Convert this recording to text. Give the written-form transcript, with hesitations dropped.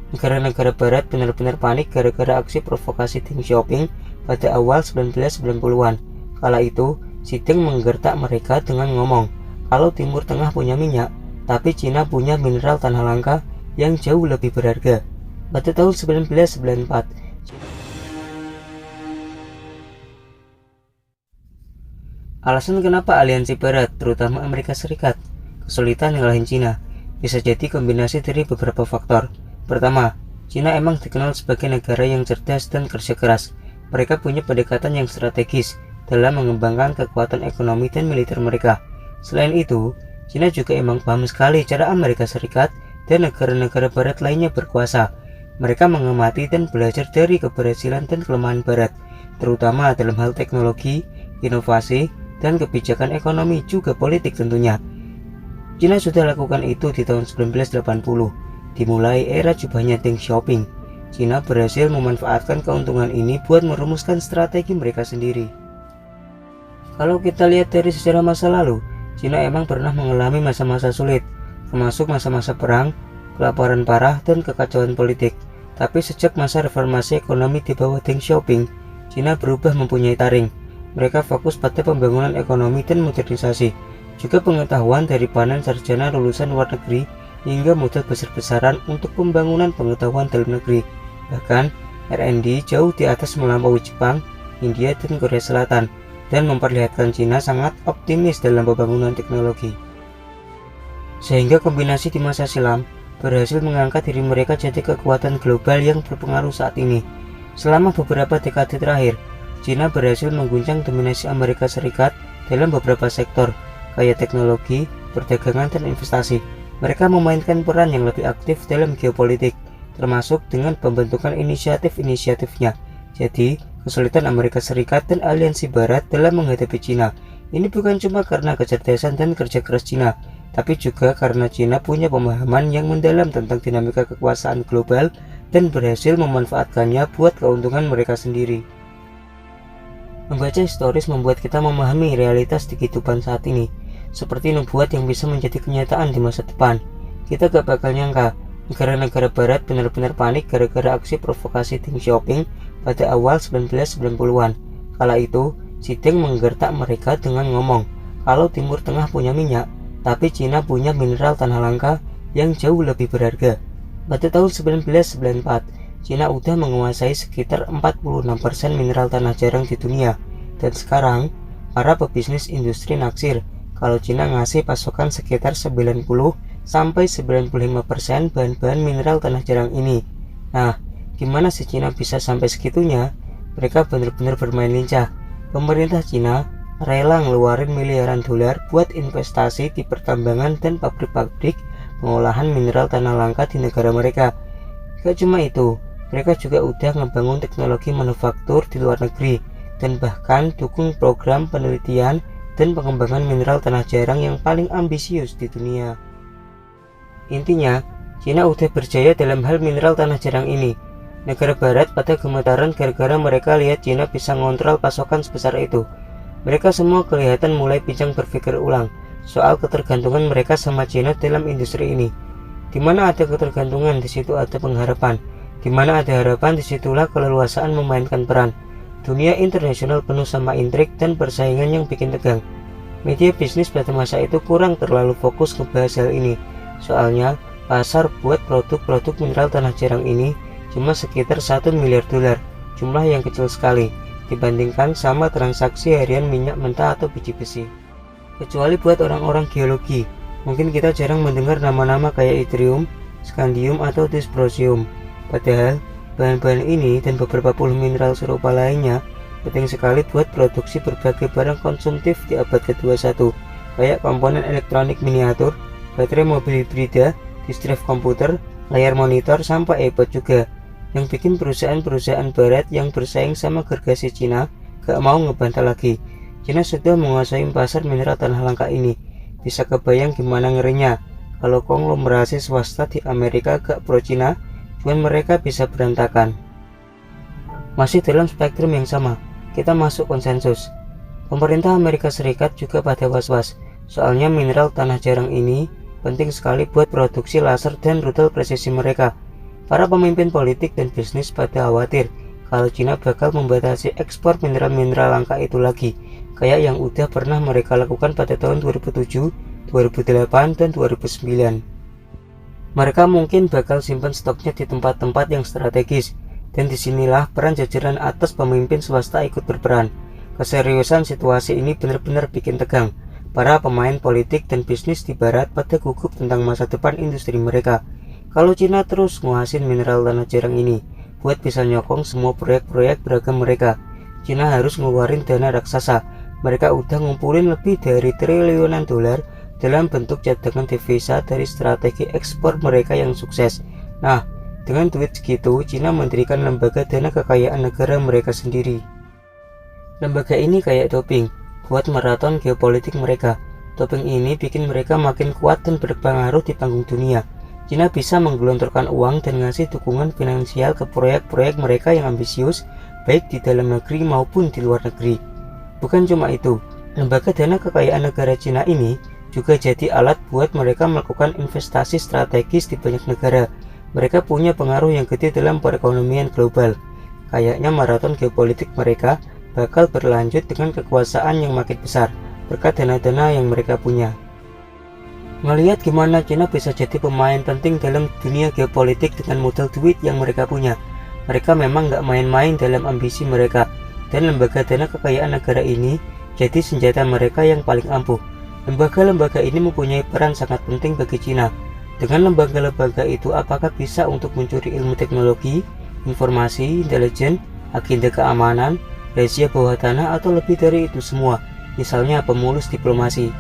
Negara-negara barat benar-benar panik gara-gara aksi provokasi Deng Xiaoping pada awal 1990-an. Kala itu, si Deng menggertak mereka dengan ngomong kalau Timur Tengah punya minyak, tapi Cina punya mineral tanah langka yang jauh lebih berharga. Pada tahun 1994, alasan kenapa aliansi barat, terutama Amerika Serikat, kesulitan ngalahin Cina, bisa jadi kombinasi dari beberapa faktor. Pertama, Cina emang dikenal sebagai negara yang cerdas dan kerja keras. Mereka punya pendekatan yang strategis dalam mengembangkan kekuatan ekonomi dan militer mereka. Selain itu, Cina juga emang paham sekali cara Amerika Serikat dan negara-negara barat lainnya berkuasa. Mereka mengamati dan belajar dari keberhasilan dan kelemahan barat, terutama dalam hal teknologi, inovasi, dan kebijakan ekonomi juga politik tentunya. Cina sudah lakukan itu di tahun 1980. Dimulai era jubahnya Deng Xiaoping, Cina berhasil memanfaatkan keuntungan ini buat merumuskan strategi mereka sendiri. Kalau kita lihat dari sejarah masa lalu, Cina emang pernah mengalami masa-masa sulit, termasuk masa-masa perang, kelaparan parah, dan kekacauan politik. Tapi sejak masa reformasi ekonomi di bawah Deng Xiaoping, Cina berubah mempunyai taring. Mereka fokus pada pembangunan ekonomi dan modernisasi, juga pengetahuan dari panen sarjana lulusan luar negeri hingga modal besar-besaran untuk pembangunan pengetahuan dalam negeri. Bahkan, R&D jauh di atas melampaui Jepang, India, dan Korea Selatan, dan memperlihatkan Cina sangat optimis dalam pembangunan teknologi. Sehingga kombinasi di masa silam berhasil mengangkat diri mereka jadi kekuatan global yang berpengaruh saat ini. Selama beberapa dekade terakhir, Cina berhasil mengguncang dominasi Amerika Serikat dalam beberapa sektor, kayak teknologi, perdagangan, dan investasi. Mereka memainkan peran yang lebih aktif dalam geopolitik, termasuk dengan pembentukan inisiatif-inisiatifnya. Jadi, kesulitan Amerika Serikat dan aliansi barat dalam menghadapi Cina ini bukan cuma karena kecerdasan dan kerja keras Cina, tapi juga karena Cina punya pemahaman yang mendalam tentang dinamika kekuasaan global dan berhasil memanfaatkannya buat keuntungan mereka sendiri. Membaca historis membuat kita memahami realitas di kehidupan saat ini, seperti nubuat yang bisa menjadi kenyataan di masa depan. Kita gak bakal nyangka negara-negara barat benar-benar panik gara-gara aksi provokasi Deng Xiaoping pada awal 1990-an. Kala itu, si Deng menggertak mereka dengan ngomong kalau Timur Tengah punya minyak, tapi Cina punya mineral tanah langka yang jauh lebih berharga. Pada tahun 1994, Cina udah menguasai sekitar 46% mineral tanah jarang di dunia. Dan sekarang, para pebisnis industri naksir kalau Cina ngasih pasokan sekitar 90-95% bahan-bahan mineral tanah jarang ini. Nah, gimana sih Cina bisa sampai segitunya? Mereka benar-benar bermain lincah. Pemerintah Cina rela ngeluarin miliaran dolar buat investasi di pertambangan dan pabrik-pabrik pengolahan mineral tanah langka di negara mereka. Gak cuma itu, mereka juga udah ngebangun teknologi manufaktur di luar negeri, dan bahkan dukung program penelitian dan pengembangan mineral tanah jarang yang paling ambisius di dunia. Intinya, Cina udah berjaya dalam hal mineral tanah jarang ini. Negara barat pada gemetaran gara-gara mereka lihat Cina bisa ngontrol pasokan sebesar itu. Mereka semua kelihatan mulai pincang berpikir ulang soal ketergantungan mereka sama Cina dalam industri ini. Di mana ada ketergantungan, di situ ada pengharapan. Di mana ada harapan, disitulah keleluasaan memainkan peran. Dunia internasional penuh sama intrik dan persaingan yang bikin tegang. Media bisnis pada masa itu kurang terlalu fokus ngebahas hal ini. Soalnya, pasar buat produk-produk mineral tanah jarang ini cuma sekitar 1 miliar dolar. Jumlah yang kecil sekali dibandingkan sama transaksi harian minyak mentah atau biji besi. Kecuali buat orang-orang geologi, mungkin kita jarang mendengar nama-nama kayak yttrium, scandium, atau dysprosium. Padahal, bahan-bahan ini dan beberapa puluh mineral serupa lainnya penting sekali buat produksi berbagai barang konsumtif di abad ke-21, kayak komponen elektronik miniatur, baterai mobil hibrida, disk drive komputer, layar monitor, sampai iPod juga. Yang bikin perusahaan-perusahaan barat yang bersaing sama gergasi Cina gak mau ngebantah lagi. Cina sudah menguasai pasar mineral tanah langka ini. Bisa kebayang gimana ngerinya kalau konglomerasi swasta di Amerika gak pro Cina, cuman mereka bisa berantakan. Masih dalam spektrum yang sama, kita masuk konsensus. Pemerintah Amerika Serikat juga pada was-was, soalnya mineral tanah jarang ini penting sekali buat produksi laser dan rudal presisi mereka. Para pemimpin politik dan bisnis pada khawatir kalau Cina bakal membatasi ekspor mineral-mineral langka itu lagi, kayak yang udah pernah mereka lakukan pada tahun 2007, 2008, dan 2009. Mereka mungkin bakal simpan stoknya di tempat-tempat yang strategis, dan disinilah peran jajaran atas pemimpin swasta ikut berperan. Keseriusan situasi ini benar-benar bikin tegang. Para pemain politik dan bisnis di barat pada gugup tentang masa depan industri mereka. Kalau Cina terus nguasin mineral tanah jarang ini, buat bisa nyokong semua proyek-proyek beragam mereka, Cina harus ngeluarin dana raksasa. Mereka udah ngumpulin lebih dari triliunan dolar dalam bentuk cadangan devisa dari strategi ekspor mereka yang sukses. Nah, dengan duit segitu, Cina mendirikan lembaga dana kekayaan negara mereka sendiri. Lembaga ini kayak doping buat maraton geopolitik mereka. Doping ini bikin mereka makin kuat dan berpengaruh di panggung dunia. Cina bisa menggelontorkan uang dan ngasih dukungan finansial ke proyek-proyek mereka yang ambisius, baik di dalam negeri maupun di luar negeri. Bukan cuma itu, lembaga dana kekayaan negara Cina ini juga jadi alat buat mereka melakukan investasi strategis di banyak negara. Mereka punya pengaruh yang gede dalam perekonomian global. Kayaknya maraton geopolitik mereka bakal berlanjut dengan kekuasaan yang makin besar berkat dana-dana yang mereka punya. Ngelihat gimana Cina bisa jadi pemain penting dalam dunia geopolitik dengan modal duit yang mereka punya, mereka memang nggak main-main dalam ambisi mereka, dan lembaga dana kekayaan negara ini jadi senjata mereka yang paling ampuh. Lembaga-lembaga ini mempunyai peran sangat penting bagi Cina. Dengan lembaga-lembaga itu, apakah bisa untuk mencuri ilmu teknologi, informasi, intelijen, agenda keamanan, rahasia bawah tanah, atau lebih dari itu semua, misalnya pemulus diplomasi?